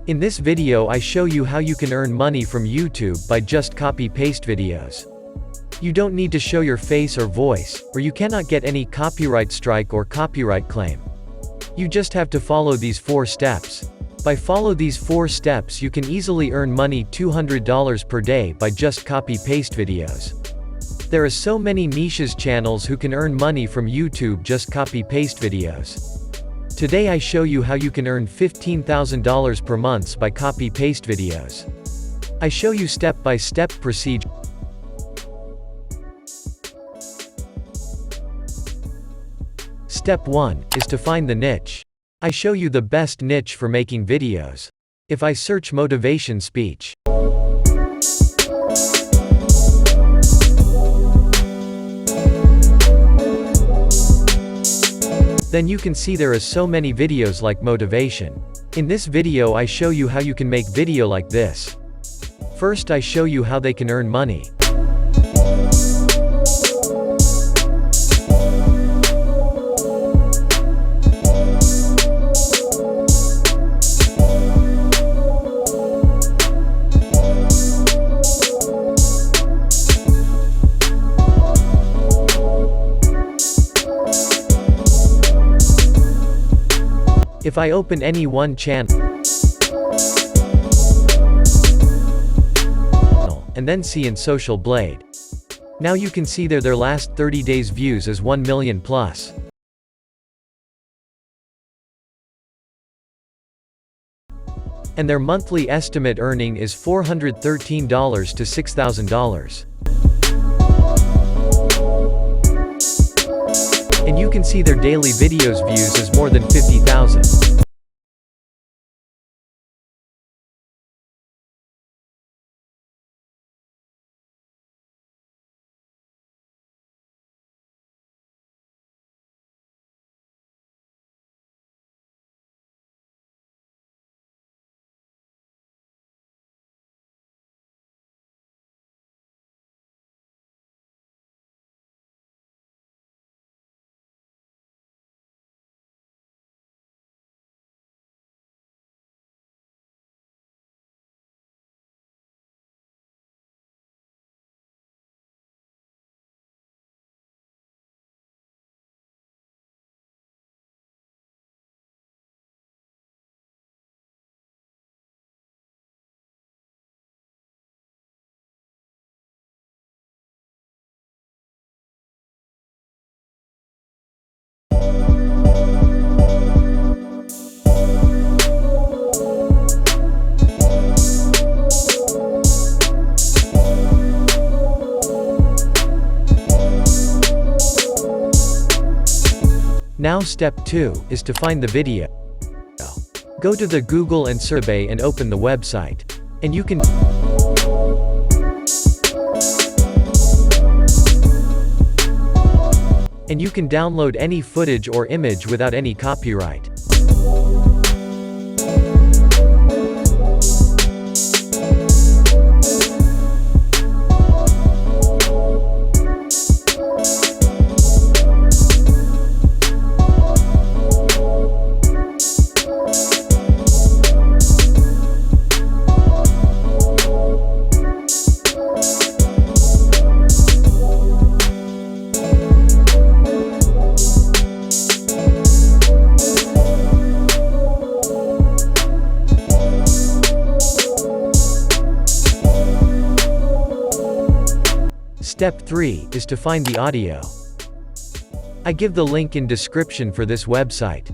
In this video I show you how you can earn money from YouTube by just copy-paste videos. You don't need to show your face or voice, or you cannot get any copyright strike or copyright claim. You just have to follow these 4 steps. By follow these 4 steps you can easily earn money $200 per day by just copy-paste videos. There are so many niches channels who can earn money from YouTube just copy-paste videos. Today I show you how you can earn $15,000 per month by copy-paste videos. I show you step-by-step procedure. Step 1 is to find the niche. I show you the best niche for making videos. If I search motivation speech, then you can see there are so many videos like motivation. In this video I show you how you can make video like this. First I show you how they can earn money. If I open any one channel and then see in Social Blade, now you can see their last 30 days views is 1 million plus. And their monthly estimate earning is $413 to $6,000. And you can see their daily videos views is more than 50,000. Now step 2 is to find the video. Go to the Google and survey and open the website. And you can download any footage or image without any copyright. Step 3 is to find the audio. I give the link in description for this website.